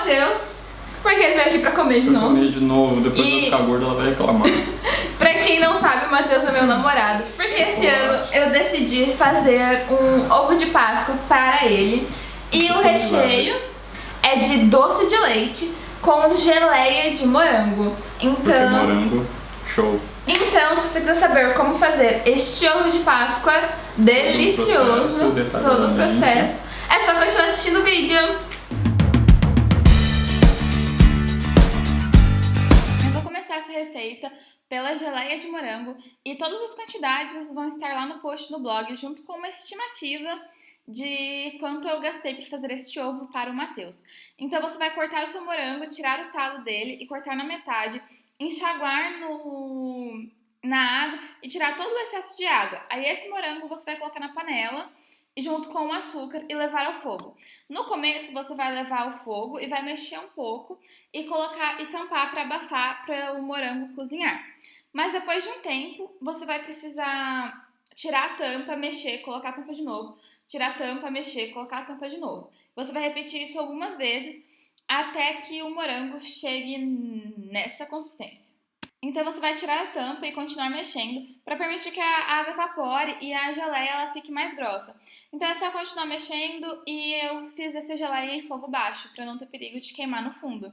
Matheus, porque ele veio aqui pra comer de novo. Comer de novo, depois de eu ficar gorda ela vai reclamar. Pra quem não sabe, o Matheus é meu namorado, porque esse ano eu decidi fazer um ovo de Páscoa para ele. E o recheio é de doce de leite com geleia de morango. Porque morango, show. Então, se você quiser saber como fazer este ovo de Páscoa delicioso, todo o processo, é só continuar assistindo o vídeo. Eu vou começar essa receita pela geleia de morango e todas as quantidades vão estar lá no post no blog, junto com uma estimativa de quanto eu gastei para fazer este ovo para o Matheus. Então você vai cortar o seu morango, tirar o talo dele e cortar na metade, enxaguar na água e tirar todo o excesso de água. Aí esse morango você vai colocar na panela junto com o açúcar e levar ao fogo. No começo você vai levar ao fogo e vai mexer um pouco e colocar e tampar para abafar para o morango cozinhar. Mas depois de um tempo você vai precisar tirar a tampa, mexer, colocar a tampa de novo, tirar a tampa, mexer, colocar a tampa de novo. Você vai repetir isso algumas vezes até que o morango chegue nessa consistência. Então você vai tirar a tampa e continuar mexendo para permitir que a água evapore e a geleia ela fique mais grossa. Então é só continuar mexendo e eu fiz essa geleia em fogo baixo para não ter perigo de queimar no fundo.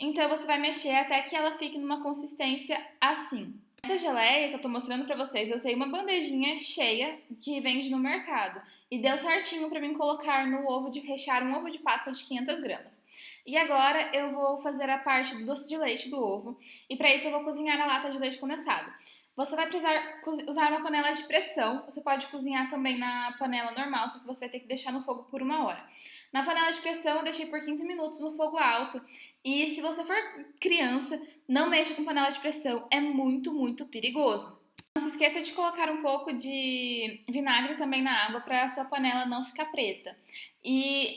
Então você vai mexer até que ela fique numa consistência assim. Essa geleia que eu tô mostrando pra vocês, eu usei uma bandejinha cheia que vende no mercado. E deu certinho pra mim colocar no ovo rechear um ovo de Páscoa de 500 gramas. E agora eu vou fazer a parte do doce de leite do ovo. E pra isso eu vou cozinhar na lata de leite condensado. Você vai precisar usar uma panela de pressão. Você pode cozinhar também na panela normal, só que você vai ter que deixar no fogo por 1 hora. Na panela de pressão eu deixei por 15 minutos no fogo alto. E se você for criança, não mexa com panela de pressão, é muito, muito perigoso. Não se esqueça de colocar um pouco de vinagre também na água para a sua panela não ficar preta. E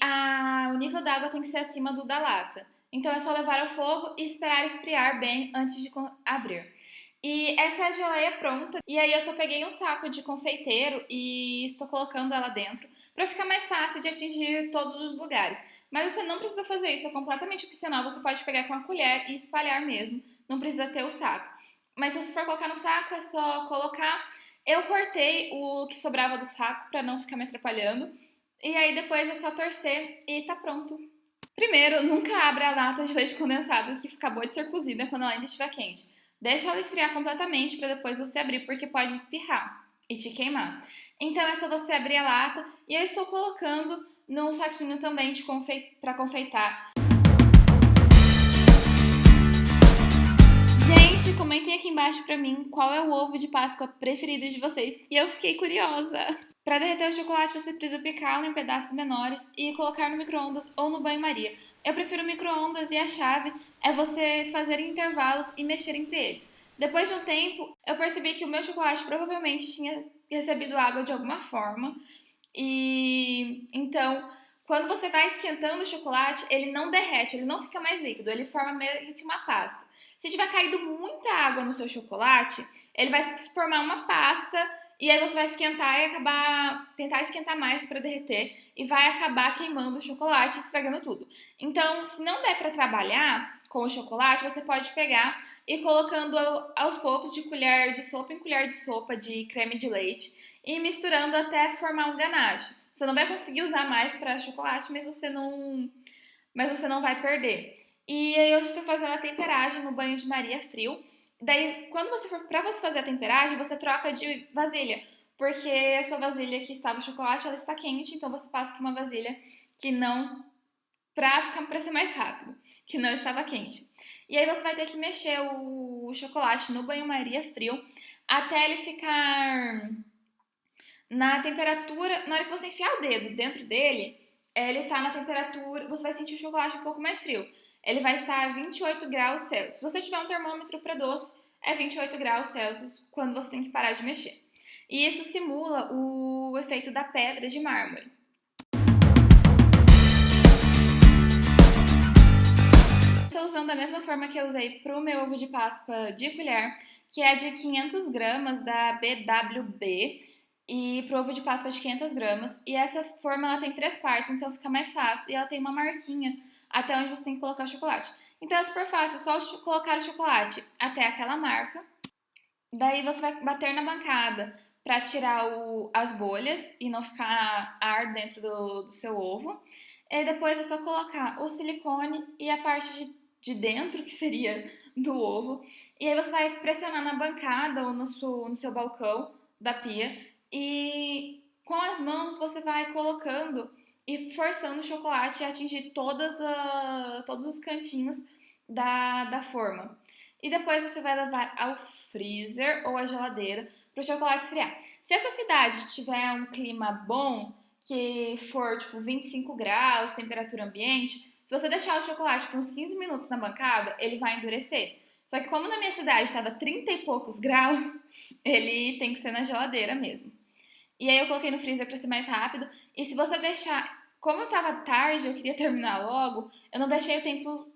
o nível da água tem que ser acima do da lata. Então é só levar ao fogo e esperar esfriar bem antes de abrir. E essa é a geleia pronta. E aí eu só peguei um saco de confeiteiro e estou colocando ela dentro para ficar mais fácil de atingir todos os lugares. Mas você não precisa fazer isso, é completamente opcional. Você pode pegar com a colher e espalhar mesmo, não precisa ter o saco. Mas se você for colocar no saco, é só colocar. Eu cortei o que sobrava do saco para não ficar me atrapalhando. E aí depois é só torcer e tá pronto. Primeiro, nunca abra a lata de leite condensado que acabou de ser cozida quando ela ainda estiver quente. Deixa ela esfriar completamente para depois você abrir, porque pode espirrar e te queimar. Então é só você abrir a lata e eu estou colocando num saquinho também para confeitar. Gente, comentem aqui embaixo pra mim qual é o ovo de Páscoa preferido de vocês, que eu fiquei curiosa. Para derreter o chocolate você precisa picá-lo em pedaços menores e colocar no micro-ondas ou no banho-maria. Eu prefiro micro-ondas e a chave é você fazer intervalos e mexer entre eles. Depois de um tempo, eu percebi que o meu chocolate provavelmente tinha recebido água de alguma forma. E então, quando você vai esquentando o chocolate, ele não derrete, ele não fica mais líquido, ele forma meio que uma pasta. Se tiver caído muita água no seu chocolate, ele vai formar uma pasta e aí você vai esquentar e tentar esquentar mais para derreter e vai acabar queimando o chocolate, estragando tudo. Então, se não der para trabalhar com o chocolate, você pode pegar e ir colocando aos poucos de colher de sopa em colher de sopa de creme de leite e misturando até formar um ganache. Você não vai conseguir usar mais para chocolate, mas você não vai perder. E aí eu estou fazendo a temperagem no banho-maria frio. Daí, para você fazer a temperagem, você troca de vasilha, porque a sua vasilha que estava o chocolate, ela está quente, então você passa para uma vasilha que não, para ser mais rápido, que não estava quente. E aí você vai ter que mexer o chocolate no banho-maria frio até ele ficar na temperatura. Na hora que você enfiar o dedo dentro dele, ele tá na temperatura, você vai sentir o chocolate um pouco mais frio. Ele vai estar a 28 graus Celsius. Se você tiver um termômetro para doce, é 28 graus Celsius quando você tem que parar de mexer. E isso simula o efeito da pedra de mármore. Estou usando a mesma forma que eu usei para o meu ovo de Páscoa de colher, que é de 500 gramas da BWB, e para o ovo de Páscoa de 500 gramas. E essa forma ela tem 3 partes, então fica mais fácil. E ela tem uma marquinha até onde você tem que colocar o chocolate. Então é super fácil, é só colocar o chocolate até aquela marca. Daí você vai bater na bancada para tirar as bolhas e não ficar ar dentro do seu ovo. E depois é só colocar o silicone e a parte de dentro, que seria do ovo. E aí você vai pressionar na bancada ou no seu balcão da pia. E com as mãos você vai colocando e forçando o chocolate a atingir todos os cantinhos da forma. E depois você vai levar ao freezer ou à geladeira para o chocolate esfriar. Se a sua cidade tiver um clima bom, que for tipo 25 graus, temperatura ambiente, se você deixar o chocolate por uns 15 minutos na bancada, ele vai endurecer. Só que como na minha cidade estava 30 e poucos graus, ele tem que ser na geladeira mesmo. E aí eu coloquei no freezer para ser mais rápido. E se você deixar... Como eu tava tarde, eu queria terminar logo, eu não deixei o tempo...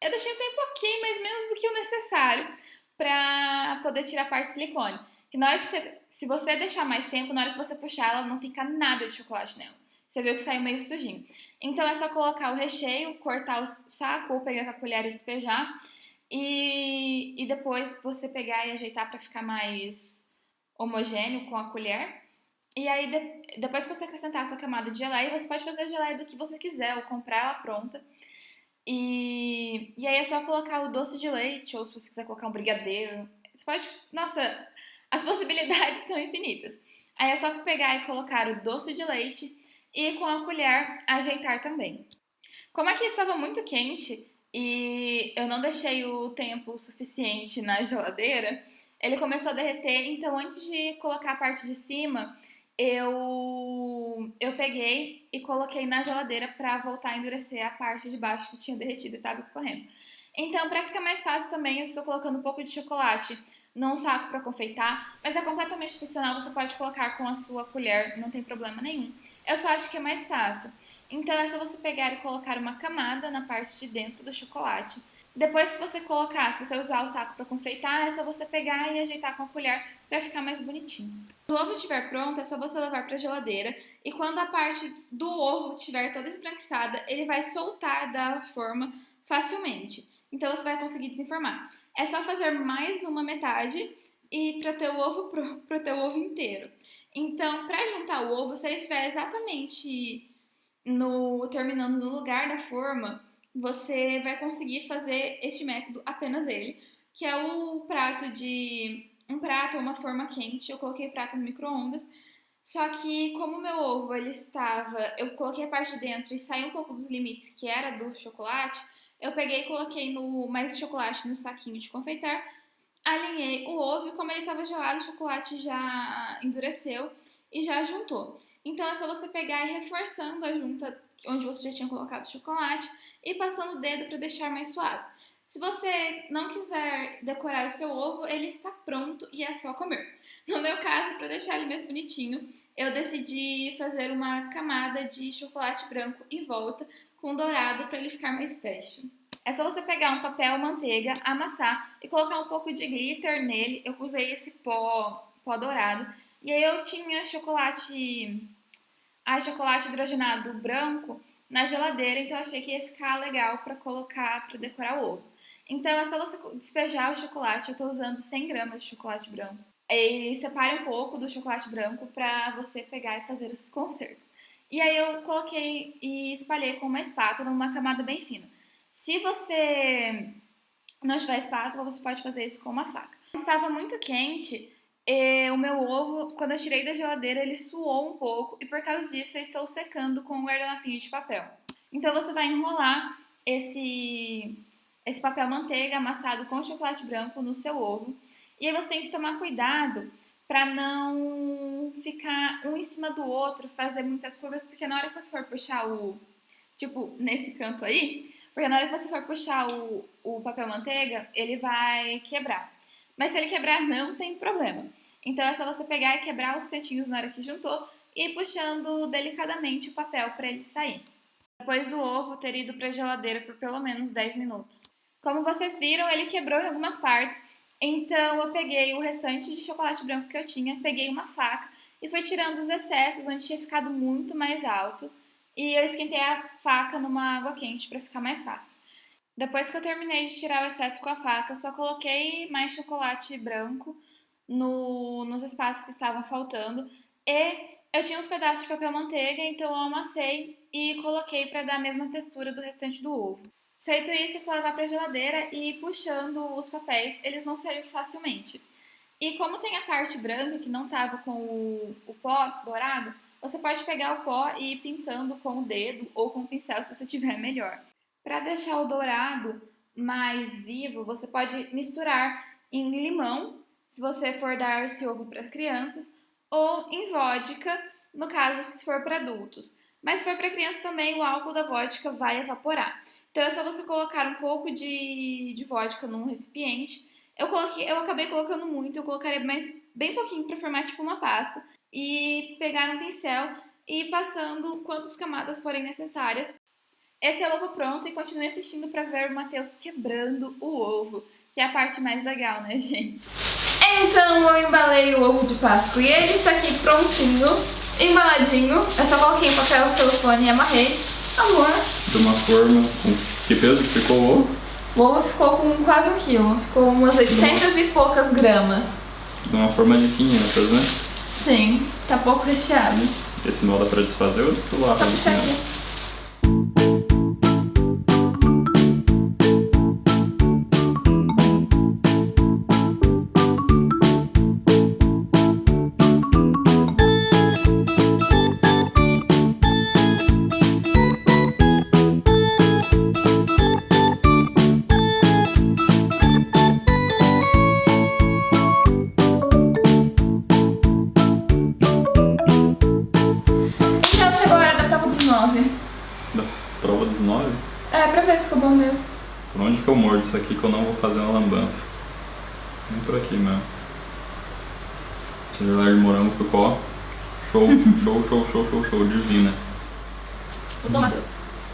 Eu deixei o tempo ok, mas menos do que o necessário pra poder tirar a parte de silicone. Que na hora que você... Se você deixar mais tempo, na hora que você puxar, ela não fica nada de chocolate nela. Você viu que saiu meio sujinho. Então é só colocar o recheio, cortar o saco ou pegar com a colher e despejar. E depois você pegar e ajeitar pra ficar mais homogêneo com a colher. E aí, depois que você acrescentar a sua camada de geleia, você pode fazer a geleia do que você quiser, ou comprar ela pronta. E aí é só colocar o doce de leite, ou se você quiser colocar um brigadeiro. Você pode... Nossa, as possibilidades são infinitas. Aí é só pegar e colocar o doce de leite e com a colher ajeitar também. Como aqui estava muito quente e eu não deixei o tempo suficiente na geladeira, ele começou a derreter, então antes de colocar a parte de cima... Eu peguei e coloquei na geladeira pra voltar a endurecer a parte de baixo que tinha derretido e tava escorrendo. Então, pra ficar mais fácil também, eu estou colocando um pouco de chocolate num saco pra confeitar, mas é completamente opcional, você pode colocar com a sua colher, não tem problema nenhum. Eu só acho que é mais fácil. Então é só você pegar e colocar uma camada na parte de dentro do chocolate. Depois que você colocar, se você usar o saco para confeitar, é só você pegar e ajeitar com a colher para ficar mais bonitinho. Quando o ovo estiver pronto, é só você levar para a geladeira e quando a parte do ovo estiver toda esbranquiçada, ele vai soltar da forma facilmente. Então você vai conseguir desenformar. É só fazer mais uma metade e para ter o ovo para ter o ovo inteiro. Então, para juntar o ovo, se ele estiver exatamente terminando no lugar da forma, você vai conseguir fazer este método, apenas ele, que é o prato de... um prato ou uma forma quente. Eu coloquei o prato no micro-ondas, só que como o meu ovo, ele estava... Eu coloquei a parte de dentro e saiu um pouco dos limites que era do chocolate, eu peguei e coloquei mais chocolate no saquinho de confeitar, alinhei o ovo e como ele estava gelado, o chocolate já endureceu e já juntou. Então é só você pegar e reforçando a junta onde você já tinha colocado o chocolate e passando o dedo para deixar mais suave. Se você não quiser decorar o seu ovo, ele está pronto e é só comer. No meu caso, para deixar ele mais bonitinho, eu decidi fazer uma camada de chocolate branco em volta com dourado para ele ficar mais fashion. É só você pegar um papel manteiga, amassar e colocar um pouco de glitter nele. Eu usei esse pó dourado. E aí eu tinha chocolate hidrogenado branco na geladeira, então eu achei que ia ficar legal para colocar, para decorar o ovo. Então é só você despejar o chocolate, eu tô usando 100 gramas de chocolate branco. E separe um pouco do chocolate branco para você pegar e fazer os concertos. E aí eu coloquei e espalhei com uma espátula, uma camada bem fina. Se você não tiver espátula, você pode fazer isso com uma faca. Estava muito quente, o meu ovo, quando eu tirei da geladeira, ele suou um pouco e por causa disso eu estou secando com um guardanapinho de papel. Então você vai enrolar esse papel manteiga amassado com chocolate branco no seu ovo. E aí você tem que tomar cuidado para não ficar um em cima do outro, fazer muitas curvas, porque na hora que você for puxar tipo, nesse canto aí, porque na hora que você for puxar o papel manteiga, ele vai quebrar. Mas se ele quebrar, não tem problema. Então é só você pegar e quebrar os cantinhos na hora que juntou e ir puxando delicadamente o papel para ele sair. Depois do ovo ter ido para a geladeira por pelo menos 10 minutos. Como vocês viram, ele quebrou em algumas partes, então eu peguei o restante de chocolate branco que eu tinha, peguei uma faca e fui tirando os excessos onde tinha ficado muito mais alto e eu esquentei a faca numa água quente para ficar mais fácil. Depois que eu terminei de tirar o excesso com a faca, só coloquei mais chocolate branco nos espaços que estavam faltando e eu tinha uns pedaços de papel manteiga, então eu amassei e coloquei para dar a mesma textura do restante do ovo. Feito isso, é só levar para a geladeira e ir puxando os papéis, eles vão sair facilmente. E como tem a parte branca que não estava com o pó dourado, você pode pegar o pó e ir pintando com o dedo ou com o pincel se você tiver melhor. Para deixar o dourado mais vivo, você pode misturar em limão, se você for dar esse ovo para crianças, ou em vodka, no caso se for para adultos. Mas se for para criança também, o álcool da vodka vai evaporar. Então é só você colocar um pouco de vodka num recipiente. Eu acabei colocando muito, eu colocaria bem pouquinho para formar tipo uma pasta. E pegar um pincel e ir passando quantas camadas forem necessárias. Esse é o ovo pronto e continue assistindo para ver o Matheus quebrando o ovo, que é a parte mais legal, né, gente? Então eu embalei o ovo de Páscoa e ele está aqui prontinho, embaladinho. Eu só coloquei em papel celofane e amarrei. Amor. De uma forma com que peso que ficou o ovo? O ovo ficou com quase 1 quilo, ficou umas 800 e poucas gramas. De uma forma de 500, né? Sim, tá pouco recheado. Esse não dá pra desfazer ou isso lá? Só puxar aqui. Da prova dos 9? É, pra ver se ficou bom mesmo. Por onde que eu mordo isso aqui que eu não vou fazer uma lambança? Nem por aqui mesmo. Essa geleia de morango ficou show, show, divina. Gostou, Matheus?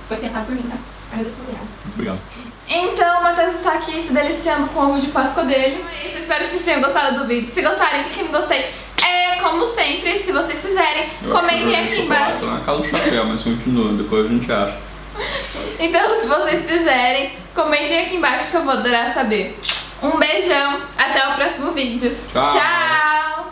Foi pensado por mim, tá? Agradeço, obrigado. Muito obrigado. Então o Matheus está aqui se deliciando com o ovo de Páscoa dele. É isso, espero que vocês tenham gostado do vídeo. Se gostarem, cliquem no gostei. Como sempre, se vocês fizerem, comentem aqui embaixo. Na casa do chapéu, mas continua, depois a gente acha. Então, se vocês fizerem, comentem aqui embaixo que eu vou adorar saber. Um beijão, até o próximo vídeo. Tchau! Tchau!